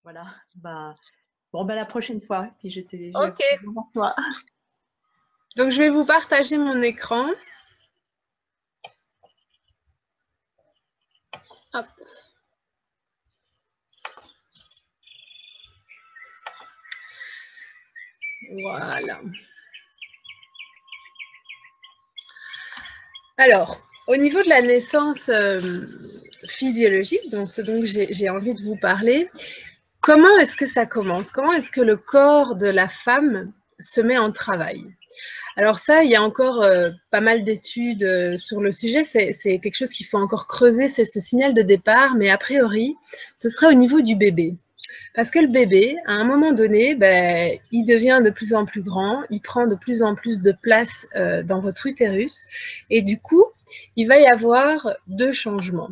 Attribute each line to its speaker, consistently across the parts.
Speaker 1: Voilà. Bon, la prochaine fois. Puis je
Speaker 2: Ok.
Speaker 1: vais voir toi.
Speaker 2: Donc, je vais vous partager mon écran. Hop. Voilà. Alors, au niveau de la naissance physiologique, donc ce dont j'ai envie de vous parler, comment est-ce que ça commence? Comment est-ce que le corps de la femme se met en travail? Alors ça, il y a encore pas mal d'études sur le sujet. C'est quelque chose qu'il faut encore creuser, c'est ce signal de départ, mais a priori, ce serait au niveau du bébé. Parce que le bébé, à un moment donné, il devient de plus en plus grand, il prend de plus en plus de place dans votre utérus, et du coup, il va y avoir deux changements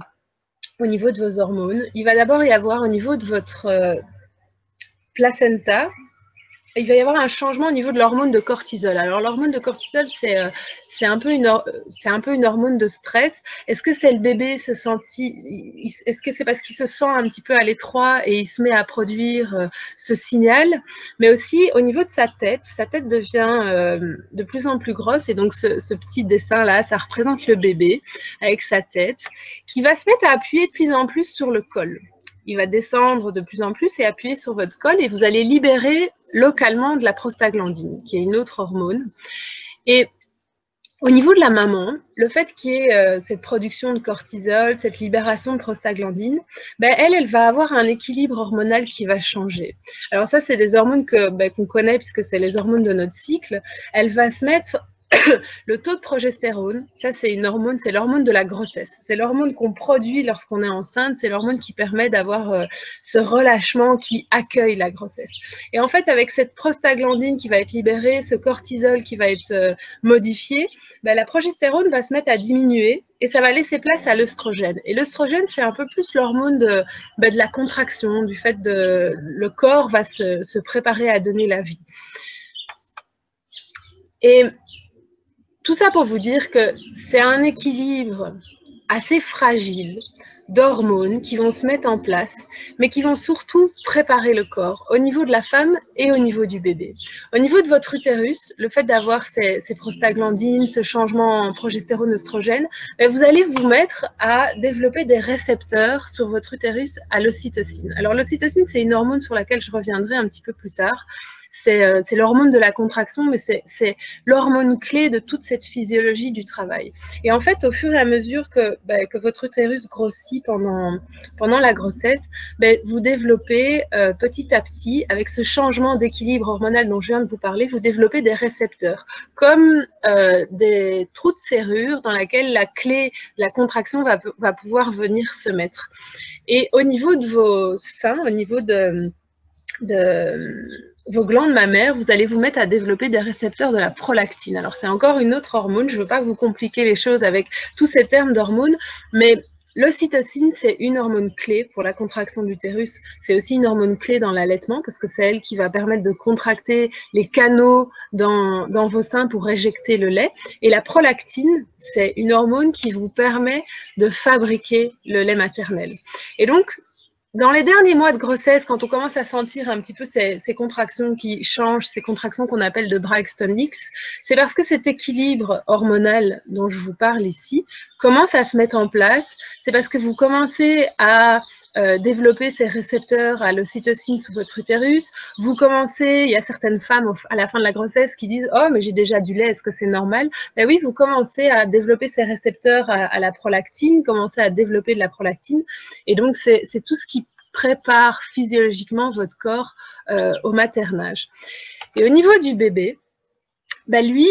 Speaker 2: au niveau de vos hormones. Il va d'abord y avoir au niveau de votre placenta, il va y avoir un changement au niveau de l'hormone de cortisol. Alors, l'hormone de cortisol, c'est un peu une hormone de stress. Est-ce que c'est le bébé est-ce que c'est parce qu'il se sent un petit peu à l'étroit et il se met à produire ce signal? Mais aussi, au niveau de sa tête devient de plus en plus grosse. Et donc, ce petit dessin-là, ça représente le bébé avec sa tête qui va se mettre à appuyer de plus en plus sur le col. Il va descendre de plus en plus et appuyer sur votre col et vous allez libérer localement de la prostaglandine, qui est une autre hormone. Et au niveau de la maman, le fait qu'il y ait cette production de cortisol, cette libération de prostaglandine, elle va avoir un équilibre hormonal qui va changer. Alors ça, c'est des hormones qu'on connaît puisque c'est les hormones de notre cycle. Elle va se mettre le taux de progestérone, ça c'est une hormone, c'est l'hormone de la grossesse. C'est l'hormone qu'on produit lorsqu'on est enceinte, c'est l'hormone qui permet d'avoir ce relâchement qui accueille la grossesse. Et en fait, avec cette prostaglandine qui va être libérée, ce cortisol qui va être modifié, la progestérone va se mettre à diminuer et ça va laisser place à l'œstrogène. Et l'œstrogène, c'est un peu plus l'hormone de la contraction, du fait que le corps va se préparer à donner la vie. Et tout ça pour vous dire que c'est un équilibre assez fragile d'hormones qui vont se mettre en place, mais qui vont surtout préparer le corps au niveau de la femme et au niveau du bébé. Au niveau de votre utérus, le fait d'avoir ces prostaglandines, ce changement en progestérone, œstrogène, vous allez vous mettre à développer des récepteurs sur votre utérus à l'ocytocine. Alors l'ocytocine, c'est une hormone sur laquelle je reviendrai un petit peu plus tard. C'est l'hormone de la contraction, mais c'est l'hormone clé de toute cette physiologie du travail. Et en fait, au fur et à mesure que votre utérus grossit pendant la grossesse, vous développez petit à petit, avec ce changement d'équilibre hormonal dont je viens de vous parler, vous développez des récepteurs, comme des trous de serrure dans lesquels la clé de la contraction va pouvoir venir se mettre. Et au niveau de vos seins, au niveau de vos glandes mammaires, vous allez vous mettre à développer des récepteurs de la prolactine. Alors, c'est encore une autre hormone. Je ne veux pas vous compliquer les choses avec tous ces termes d'hormones, mais l'ocytocine, c'est une hormone clé pour la contraction de l'utérus. C'est aussi une hormone clé dans l'allaitement parce que c'est elle qui va permettre de contracter les canaux dans vos seins pour éjecter le lait. Et la prolactine, c'est une hormone qui vous permet de fabriquer le lait maternel. Et donc, dans les derniers mois de grossesse, quand on commence à sentir un petit peu ces contractions qui changent, ces contractions qu'on appelle de Braxton Hicks, c'est parce que cet équilibre hormonal dont je vous parle ici commence à se mettre en place. C'est parce que vous commencez à développer ces récepteurs à l'ocytocine sous votre utérus. Vous commencez, il y a certaines femmes à la fin de la grossesse qui disent « Oh, mais j'ai déjà du lait, est-ce que c'est normal ?» Ben oui, vous commencez à développer ces récepteurs à la prolactine, commencez à développer de la prolactine. Et donc, c'est tout ce qui prépare physiologiquement votre corps au maternage. Et au niveau du bébé, lui,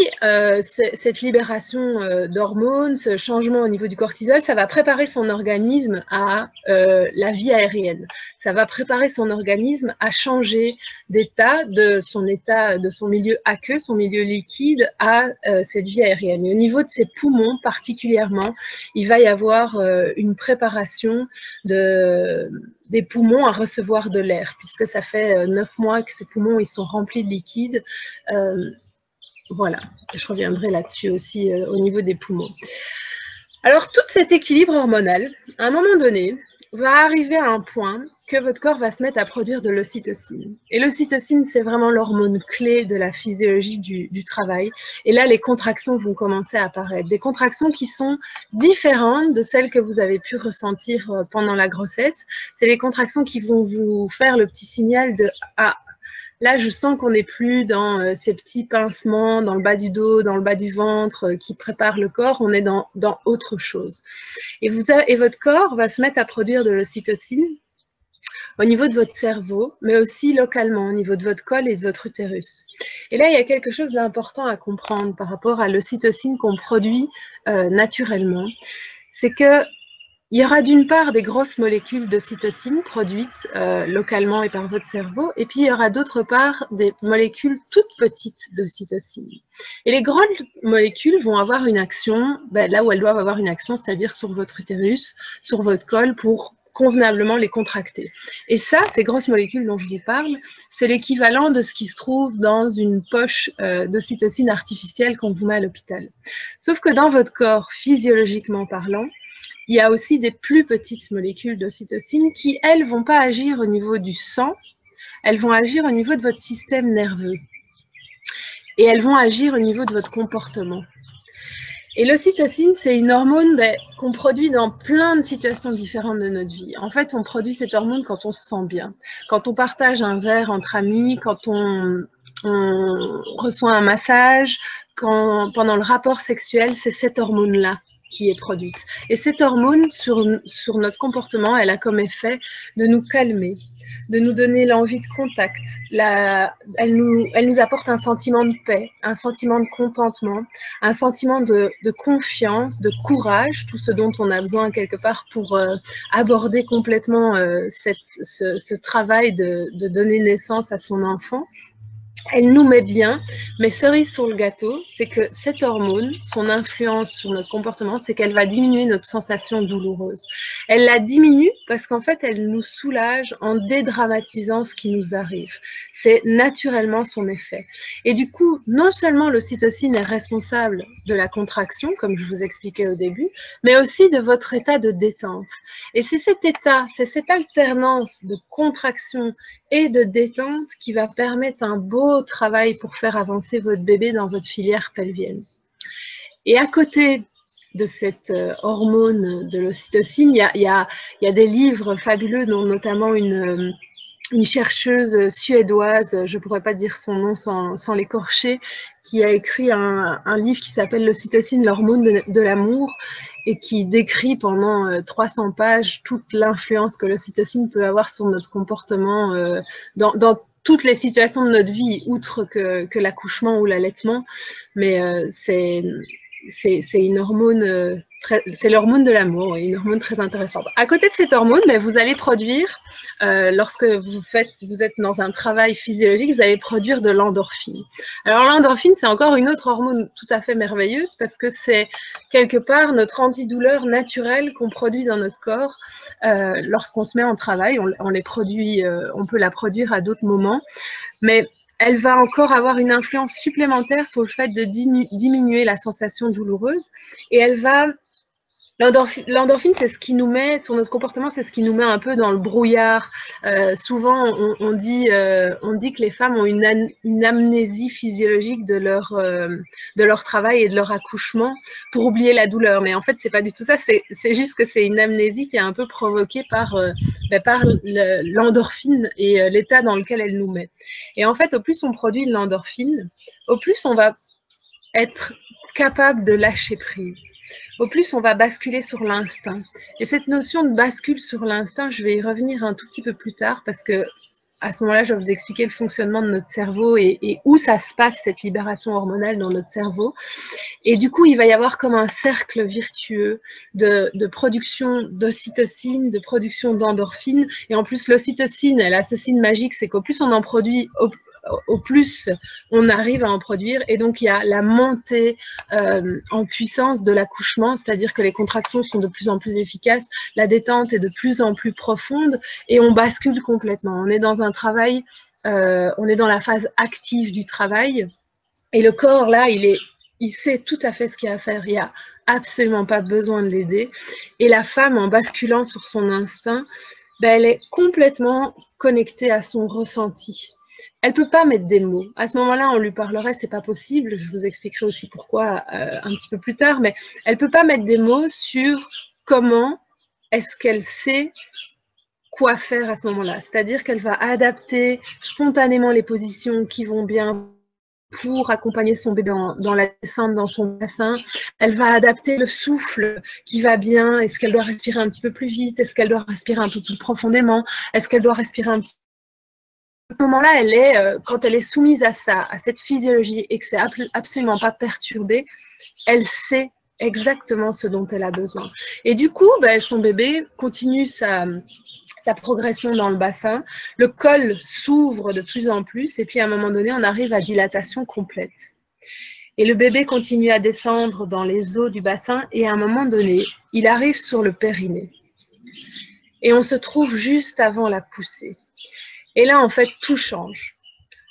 Speaker 2: cette libération d'hormones, ce changement au niveau du cortisol, ça va préparer son organisme à la vie aérienne. Ça va préparer son organisme à changer d'état, de son milieu aqueux, son milieu liquide, à cette vie aérienne. Et au niveau de ses poumons particulièrement, il va y avoir une préparation des poumons à recevoir de l'air, puisque ça fait 9 mois que ces poumons ils sont remplis de liquide. Voilà, je reviendrai là-dessus aussi au niveau des poumons. Alors, tout cet équilibre hormonal, à un moment donné, va arriver à un point que votre corps va se mettre à produire de l'ocytocine. Et l'ocytocine, c'est vraiment l'hormone clé de la physiologie du travail. Et là, les contractions vont commencer à apparaître. Des contractions qui sont différentes de celles que vous avez pu ressentir pendant la grossesse. C'est les contractions qui vont vous faire le petit signal de « Ah, là, je sens qu'on n'est plus dans ces petits pincements dans le bas du dos, dans le bas du ventre qui préparent le corps, on est dans autre chose. » Et votre corps va se mettre à produire de l'ocytocine au niveau de votre cerveau, mais aussi localement, au niveau de votre col et de votre utérus. Et là, il y a quelque chose d'important à comprendre par rapport à l'ocytocine qu'on produit naturellement. C'est que il y aura d'une part des grosses molécules d'ocytocine produites localement et par votre cerveau, et puis il y aura d'autre part des molécules toutes petites d'ocytocine. Et les grandes molécules vont avoir une action là où elles doivent avoir une action, c'est-à-dire sur votre utérus, sur votre col, pour convenablement les contracter. Et ça, ces grosses molécules dont je vous parle, c'est l'équivalent de ce qui se trouve dans une poche d'ocytocine artificielle qu'on vous met à l'hôpital. Sauf que dans votre corps, physiologiquement parlant, il y a aussi des plus petites molécules d'ocytocine qui, elles, ne vont pas agir au niveau du sang, elles vont agir au niveau de votre système nerveux. Et elles vont agir au niveau de votre comportement. Et l'ocytocine, c'est une hormone qu'on produit dans plein de situations différentes de notre vie. En fait, on produit cette hormone quand on se sent bien, quand on partage un verre entre amis, quand on reçoit un massage, pendant le rapport sexuel, c'est cette hormone-là qui est produite. Et cette hormone, sur notre comportement, elle a comme effet de nous calmer, de nous donner l'envie de contact. Elle nous apporte un sentiment de paix, un sentiment de contentement, un sentiment de confiance, de courage, tout ce dont on a besoin quelque part pour aborder complètement ce travail de donner naissance à son enfant. Elle nous met bien, mais cerise sur le gâteau, c'est que cette hormone, son influence sur notre comportement, c'est qu'elle va diminuer notre sensation douloureuse. Elle la diminue parce qu'en fait, elle nous soulage en dédramatisant ce qui nous arrive. C'est naturellement son effet. Et du coup, non seulement l'ocytocine est responsable de la contraction, comme je vous expliquais au début, mais aussi de votre état de détente. Et c'est cet état, c'est cette alternance de contraction et de détente qui va permettre un beau travail pour faire avancer votre bébé dans votre filière pelvienne. Et à côté de cette hormone de l'ocytocine, il y a des livres fabuleux, dont notamment une chercheuse suédoise, je ne pourrais pas dire son nom sans l'écorcher, qui a écrit un livre qui s'appelle L'ocytocine, l'hormone de l'amour, et qui décrit pendant 300 pages toute l'influence que l'ocytocine peut avoir sur notre comportement dans toutes les situations de notre vie, outre que l'accouchement ou l'allaitement. Mais c'est une hormone, c'est l'hormone de l'amour, une hormone très intéressante. À côté de cette hormone, vous allez produire, lorsque vous êtes dans un travail physiologique, vous allez produire de l'endorphine. Alors l'endorphine, c'est encore une autre hormone tout à fait merveilleuse parce que c'est quelque part notre antidouleur naturelle qu'on produit dans notre corps lorsqu'on se met en travail. On peut la produire à d'autres moments, mais elle va encore avoir une influence supplémentaire sur le fait de diminuer la sensation douloureuse, et elle va... L'endorphine, c'est ce qui nous met, sur notre comportement, c'est ce qui nous met un peu dans le brouillard. Souvent, on dit que les femmes ont une amnésie physiologique de leur travail et de leur accouchement pour oublier la douleur. Mais en fait, c'est pas du tout ça. C'est juste que c'est une amnésie qui est un peu provoquée par l'endorphine et l'état dans lequel elle nous met. Et en fait, au plus on produit de l'endorphine, au plus on va être capable de lâcher prise. Au plus, on va basculer sur l'instinct. Et cette notion de bascule sur l'instinct, je vais y revenir un tout petit peu plus tard parce que à ce moment-là, je vais vous expliquer le fonctionnement de notre cerveau et où ça se passe, cette libération hormonale dans notre cerveau. Et du coup, il va y avoir comme un cercle virtueux de production d'ocytocine, de production d'endorphine. Et en plus, l'ocytocine, elle a ce signe magique, c'est qu'au plus on en produit, au plus on arrive à en produire, et donc il y a la montée en puissance de l'accouchement, c'est-à-dire que les contractions sont de plus en plus efficaces, la détente est de plus en plus profonde, et on bascule complètement. On est dans un travail, on est dans la phase active du travail, et le corps là, il sait tout à fait ce qu'il y a à faire, il n'y a absolument pas besoin de l'aider, et la femme, en basculant sur son instinct, ben, elle est complètement connectée à son ressenti. Elle ne peut pas mettre des mots. À ce moment-là, on lui parlerait, c'est pas possible. Je vous expliquerai aussi pourquoi un petit peu plus tard, mais elle ne peut pas mettre des mots sur comment est-ce qu'elle sait quoi faire à ce moment-là. C'est-à-dire qu'elle va adapter spontanément les positions qui vont bien pour accompagner son bébé dans la descente dans son bassin. Elle va adapter le souffle qui va bien. Est-ce qu'elle doit respirer un petit peu plus vite? Est-ce qu'elle doit respirer un peu plus profondément? Est-ce qu'elle doit respirer un petit peu? À ce moment-là, elle est, quand elle est soumise à ça, à cette physiologie et que c'est absolument pas perturbé, elle sait exactement ce dont elle a besoin. Et du coup, ben, son bébé continue sa progression dans le bassin, le col s'ouvre de plus en plus et puis à un moment donné, on arrive à dilatation complète. Et le bébé continue à descendre dans les eaux du bassin et à un moment donné, il arrive sur le périnée. Et on se trouve juste avant la poussée. Et là, en fait, tout change.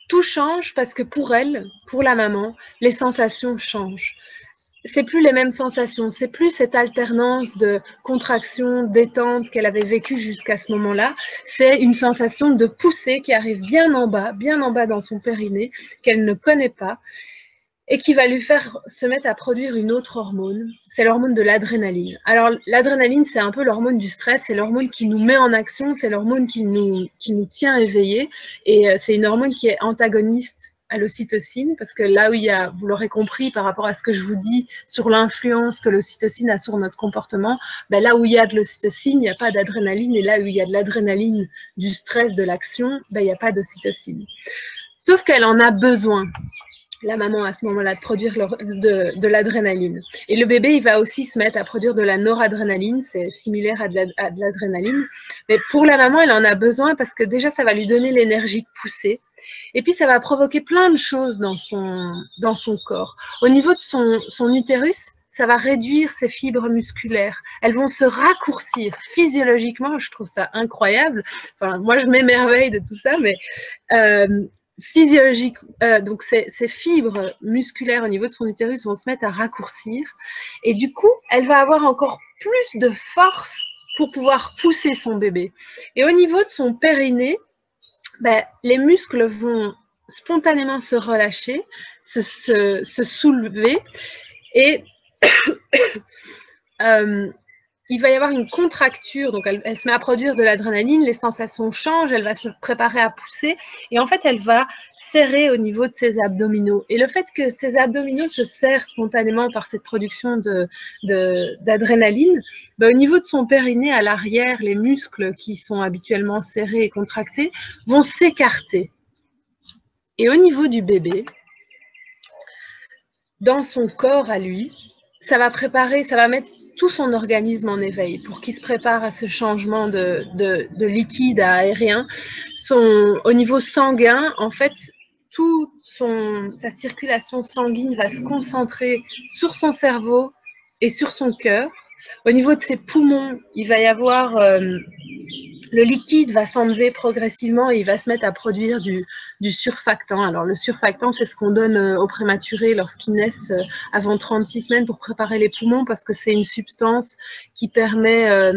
Speaker 2: Tout change parce que pour elle, pour la maman, les sensations changent. C'est plus les mêmes sensations, c'est plus cette alternance de contraction, détente qu'elle avait vécue jusqu'à ce moment-là. C'est une sensation de poussée qui arrive bien en bas dans son périnée, qu'elle ne connaît pas, et qui va lui faire se mettre à produire une autre hormone. C'est l'hormone de l'adrénaline. Alors, l'adrénaline, c'est un peu l'hormone du stress, c'est l'hormone qui nous met en action, c'est l'hormone qui nous tient éveillés, et c'est une hormone qui est antagoniste à l'ocytocine, parce que là où il y a, vous l'aurez compris par rapport à ce que je vous dis sur l'influence que l'ocytocine a sur notre comportement, ben là où il y a de l'ocytocine, il n'y a pas d'adrénaline, et là où il y a de l'adrénaline, du stress, de l'action, ben il n'y a pas d'ocytocine. Sauf qu'elle en a besoin, la maman à ce moment-là, de produire de l'adrénaline. Et le bébé, il va aussi se mettre à produire de la noradrénaline, c'est similaire à de l'adrénaline. Mais pour la maman, elle en a besoin parce que déjà, ça va lui donner l'énergie de pousser. Et puis, ça va provoquer plein de choses dans son corps. Au niveau de son utérus, ça va réduire ses fibres musculaires. Elles vont se raccourcir physiologiquement. Je trouve ça incroyable. Enfin, moi, je m'émerveille de tout ça, mais physiologique, donc ces fibres musculaires au niveau de son utérus vont se mettre à raccourcir. Et du coup, elle va avoir encore plus de force pour pouvoir pousser son bébé. Et au niveau de son périnée, ben, les muscles vont spontanément se relâcher, se soulever et il va y avoir une contracture, donc elle se met à produire de l'adrénaline, les sensations changent, elle va se préparer à pousser et en fait elle va serrer au niveau de ses abdominaux. Et le fait que ses abdominaux se serrent spontanément par cette production d'adrénaline, ben, au niveau de son périnée à l'arrière, les muscles qui sont habituellement serrés et contractés vont s'écarter. Et au niveau du bébé, dans son corps à lui, ça va préparer, ça va mettre tout son organisme en éveil pour qu'il se prépare à ce changement de liquide à aérien. Au niveau sanguin, en fait, sa circulation sanguine va se concentrer sur son cerveau et sur son cœur. Au niveau de ses poumons, il va y avoir le liquide va s'enlever progressivement et il va se mettre à produire du surfactant. Alors le surfactant, c'est ce qu'on donne aux prématurés lorsqu'ils naissent avant 36 semaines pour préparer les poumons parce que c'est une substance qui permet...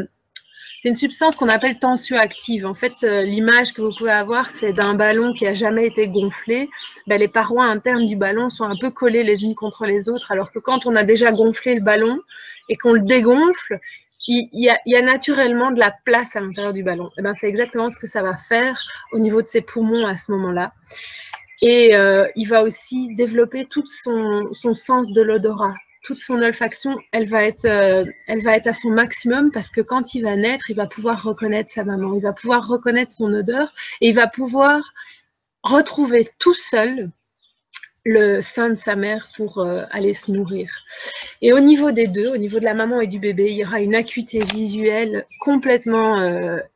Speaker 2: c'est une substance qu'on appelle tensioactive. En fait, l'image que vous pouvez avoir, c'est d'un ballon qui n'a jamais été gonflé. Ben, les parois internes du ballon sont un peu collées les unes contre les autres, alors que quand on a déjà gonflé le ballon et qu'on le dégonfle, il y a naturellement de la place à l'intérieur du ballon. Et ben, c'est exactement ce que ça va faire au niveau de ses poumons à ce moment-là. Et il va aussi développer tout son sens de l'odorat. Toute son olfaction, elle va être à son maximum parce que quand il va naître, il va pouvoir reconnaître sa maman, il va pouvoir reconnaître son odeur et il va pouvoir retrouver tout seul le sein de sa mère pour aller se nourrir. Et au niveau des deux, au niveau de la maman et du bébé, il y aura une acuité visuelle complètement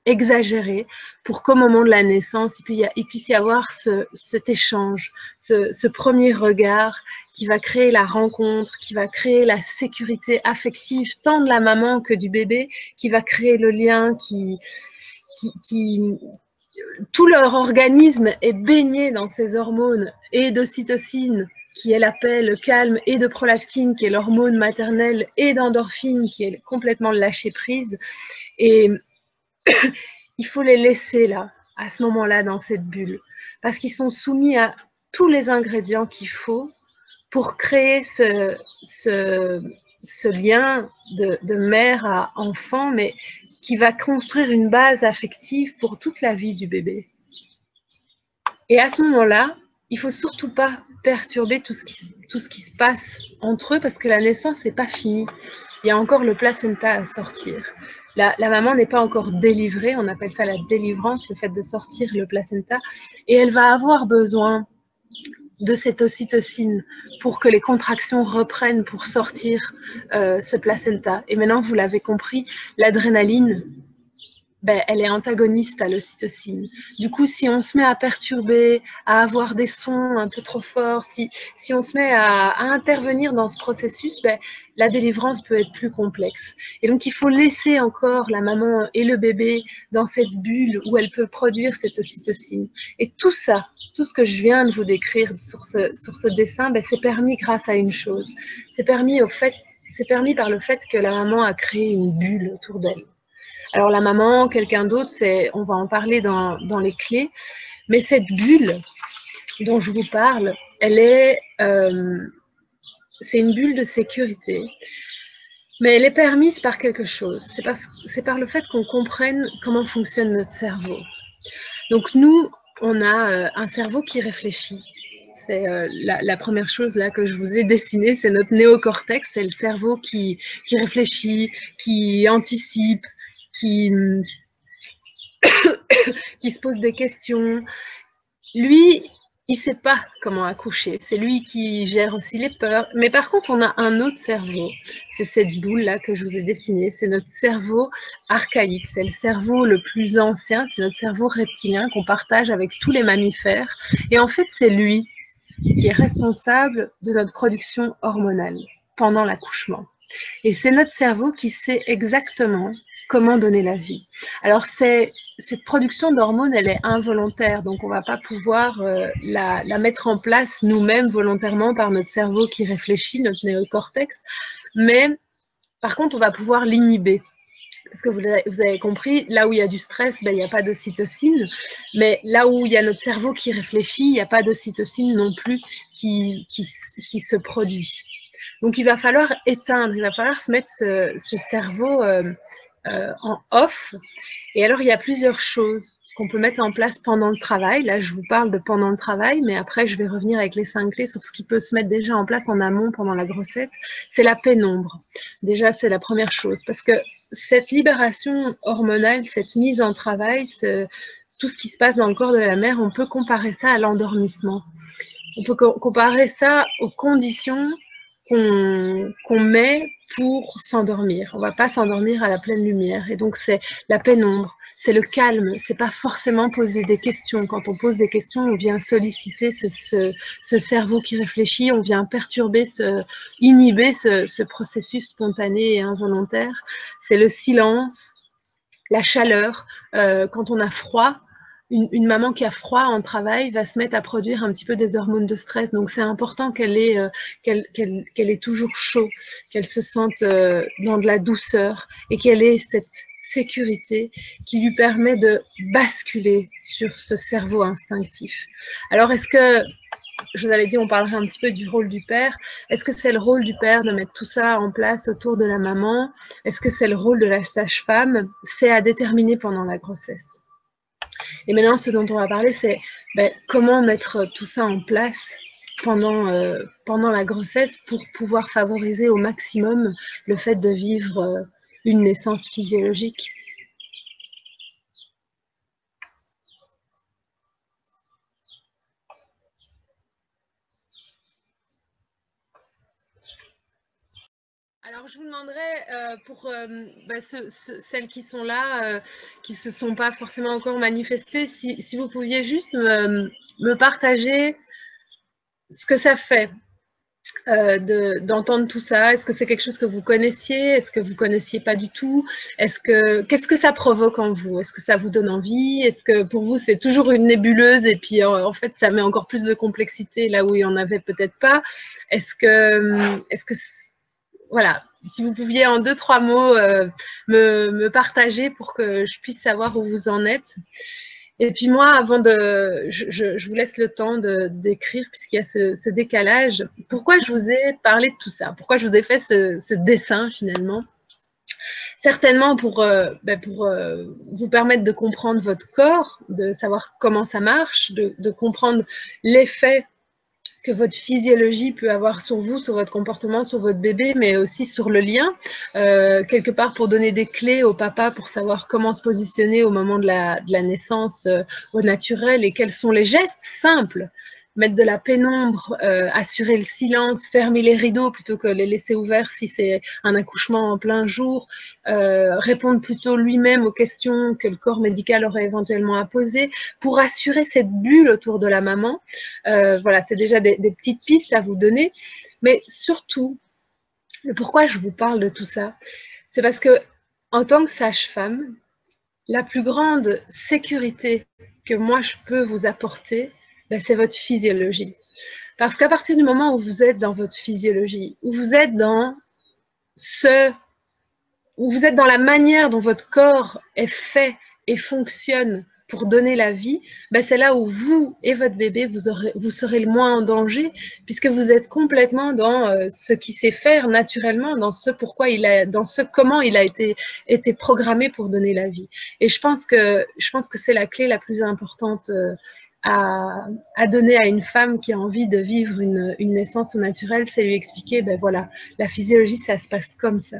Speaker 2: exagérée pour qu'au moment de la naissance, il puisse y avoir cet échange, ce premier regard qui va créer la rencontre, qui va créer la sécurité affective tant de la maman que du bébé, qui va créer le lien, tout leur organisme est baigné dans ces hormones et d'ocytocine, qui est la paix, le calme, et de prolactine, qui est l'hormone maternelle, et d'endorphine, qui est complètement lâché prise. Et il faut les laisser là, à ce moment-là, dans cette bulle, parce qu'ils sont soumis à tous les ingrédients qu'il faut pour créer ce lien de mère à enfant, mais qui va construire une base affective pour toute la vie du bébé. Et à ce moment-là, il ne faut surtout pas perturber tout ce qui se passe entre eux, parce que la naissance n'est pas finie. Il y a encore le placenta à sortir. La maman n'est pas encore délivrée, on appelle ça la délivrance, le fait de sortir le placenta, et elle va avoir besoin de cette ocytocine pour que les contractions reprennent pour sortir ce placenta. Et maintenant, vous l'avez compris, l'adrénaline, ben, elle est antagoniste à l'ocytocine. Du coup, si on se met à perturber, à avoir des sons un peu trop forts, si on se met à intervenir dans ce processus, ben, la délivrance peut être plus complexe. Et donc, il faut laisser encore la maman et le bébé dans cette bulle où elle peut produire cette ocytocine. Et tout ça, tout ce que je viens de vous décrire sur ce dessin, ben, c'est permis grâce à une chose. C'est permis par le fait que la maman a créé une bulle autour d'elle. Alors la maman, quelqu'un d'autre, on va en parler dans les clés, mais cette bulle dont je vous parle, c'est une bulle de sécurité, mais elle est permise par quelque chose. C'est par le fait qu'on comprenne comment fonctionne notre cerveau. Donc nous, on a un cerveau qui réfléchit. C'est la première chose là que je vous ai dessinée, c'est notre néocortex, c'est le cerveau qui réfléchit, qui anticipe, qui se pose des questions. Lui, il ne sait pas comment accoucher. C'est lui qui gère aussi les peurs. Mais par contre, on a un autre cerveau. C'est cette boule-là que je vous ai dessinée. C'est notre cerveau archaïque. C'est le cerveau le plus ancien. C'est notre cerveau reptilien qu'on partage avec tous les mammifères. Et en fait, c'est lui qui est responsable de notre production hormonale pendant l'accouchement. Et c'est notre cerveau qui sait exactement comment donner la vie. Alors, cette production d'hormones, elle est involontaire, donc on ne va pas pouvoir la mettre en place nous-mêmes volontairement par notre cerveau qui réfléchit, notre néocortex, mais par contre, on va pouvoir l'inhiber. Parce que vous avez compris, là où il y a du stress, ben, il n'y a pas d'ocytocine, mais là où il y a notre cerveau qui réfléchit, il n'y a pas d'ocytocine non plus qui se produit. Donc, il va falloir éteindre, il va falloir se mettre ce cerveau en off. Et alors, il y a plusieurs choses qu'on peut mettre en place pendant le travail. Là, je vous parle de pendant le travail, mais après, je vais revenir avec les 5 clés sur ce qui peut se mettre déjà en place en amont pendant la grossesse. C'est la pénombre. Déjà, c'est la première chose. Parce que cette libération hormonale, cette mise en travail, tout ce qui se passe dans le corps de la mère, on peut comparer ça à l'endormissement. On peut comparer ça aux conditions qu'on met pour s'endormir. On ne va pas s'endormir à la pleine lumière. Et donc, c'est la pénombre, c'est le calme. Ce n'est pas forcément poser des questions. Quand on pose des questions, on vient solliciter ce cerveau qui réfléchit, on vient perturber, inhiber ce processus spontané et involontaire. C'est le silence, la chaleur. Quand on a froid, une maman qui a froid en travail va se mettre à produire un petit peu des hormones de stress. Donc, c'est important qu'elle ait toujours chaud, qu'elle se sente dans de la douceur et qu'elle ait cette sécurité qui lui permet de basculer sur ce cerveau instinctif. Alors, est-ce que, je vous avais dit, on parlerait un petit peu du rôle du père. Est-ce que c'est le rôle du père de mettre tout ça en place autour de la maman? Est-ce que c'est le rôle de la sage-femme? C'est à déterminer pendant la grossesse. Et maintenant, ce dont on va parler, c'est comment mettre tout ça en place pendant la grossesse pour pouvoir favoriser au maximum le fait de vivre une naissance physiologique. Alors, je vous demanderai pour celles qui sont là, qui ne se sont pas forcément encore manifestées, si vous pouviez juste me partager ce que ça fait d'entendre tout ça. Est-ce que c'est quelque chose que vous connaissiez? Est-ce que vous ne connaissiez pas du tout? Qu'est-ce que ça provoque en vous? Est-ce que ça vous donne envie? Est-ce que pour vous, c'est toujours une nébuleuse et puis en fait, ça met encore plus de complexité là où il n'y en avait peut-être pas? Voilà. si vous pouviez en 2-3 mots me partager pour que je puisse savoir où vous en êtes. Et puis moi, avant de, je vous laisse le temps d'écrire puisqu'il y a ce décalage. Pourquoi je vous ai parlé de tout ça? Pourquoi je vous ai fait ce dessin finalement? Certainement pour vous permettre de comprendre votre corps, de savoir comment ça marche, de comprendre l'effet que votre physiologie peut avoir sur vous, sur votre comportement, sur votre bébé, mais aussi sur le lien, quelque part pour donner des clés au papa pour savoir comment se positionner au moment de la naissance au naturel et quels sont les gestes simples. Mettre de la pénombre, assurer le silence, fermer les rideaux plutôt que les laisser ouverts si c'est un accouchement en plein jour, répondre plutôt lui-même aux questions que le corps médical aurait éventuellement à poser pour assurer cette bulle autour de la maman. Voilà, c'est déjà des petites pistes à vous donner. Mais surtout, pourquoi je vous parle de tout ça? C'est parce que en tant que sage-femme, la plus grande sécurité que moi je peux vous apporter, c'est votre physiologie. Parce qu'à partir du moment où vous êtes dans votre physiologie, où vous êtes dans la manière dont votre corps est fait et fonctionne pour donner la vie, c'est là où vous et votre bébé, vous serez le moins en danger, puisque vous êtes complètement dans ce qui sait faire naturellement, dans ce comment il a été programmé pour donner la vie. Et je pense que c'est la clé la plus importante à donner à une femme qui a envie de vivre une naissance au naturel, c'est lui expliquer, voilà, la physiologie, ça se passe comme ça.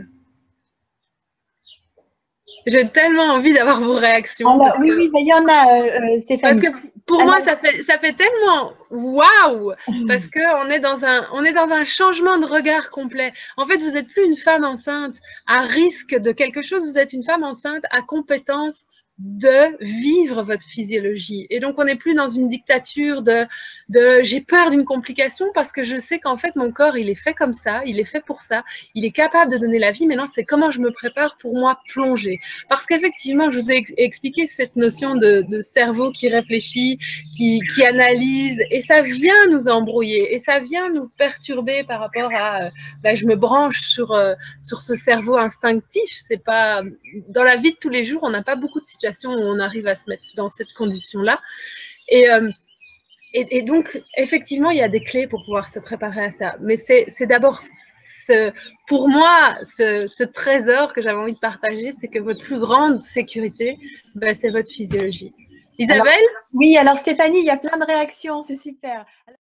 Speaker 2: J'ai tellement envie d'avoir vos réactions.
Speaker 1: Alors, oui, il y en a, Stéphanie.
Speaker 2: Parce que pour moi, ça fait tellement waouh, parce qu'on est dans un changement de regard complet. En fait, vous n'êtes plus une femme enceinte à risque de quelque chose, vous êtes une femme enceinte à compétence de vivre votre physiologie. Et donc, on n'est plus dans une dictature de j'ai peur d'une complication parce que je sais qu'en fait, mon corps, il est fait comme ça, il est fait pour ça, il est capable de donner la vie. Maintenant, c'est comment je me prépare pour moi plonger. Parce qu'effectivement, je vous ai expliqué cette notion de cerveau qui réfléchit, qui analyse, et ça vient nous embrouiller, et ça vient nous perturber par rapport à je me branche sur ce cerveau instinctif. C'est pas dans la vie de tous les jours, on n'a pas beaucoup de situations où on arrive à se mettre dans cette condition-là. Et donc, effectivement, il y a des clés pour pouvoir se préparer à ça. Mais c'est d'abord, pour moi, ce trésor que j'avais envie de partager, c'est que votre plus grande sécurité, c'est votre physiologie. Isabelle ?
Speaker 1: Oui, alors Stéphanie, il y a plein de réactions, c'est super.